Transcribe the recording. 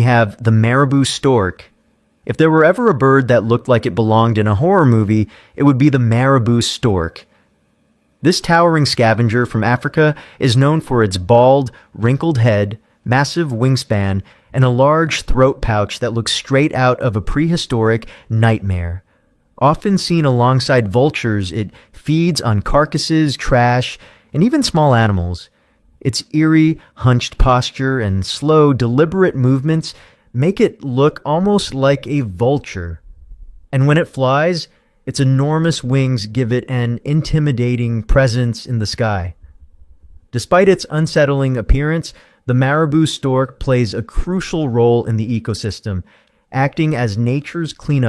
We have the Marabou Stork. If there were ever a bird that looked like it belonged in a horror movie, it would be the Marabou Stork. This towering scavenger from Africa is known for its bald, wrinkled head, massive wingspan, and a large throat pouch that looks straight out of a prehistoric nightmare. Often seen alongside vultures, it feeds on carcasses, trash, and even small animals. Its eerie, hunched posture and slow, deliberate movements make it look almost like a vulture. And when it flies, its enormous wings give it an intimidating presence in the sky. Despite its unsettling appearance, the Marabou stork plays a crucial role in the ecosystem, acting as nature's cleanup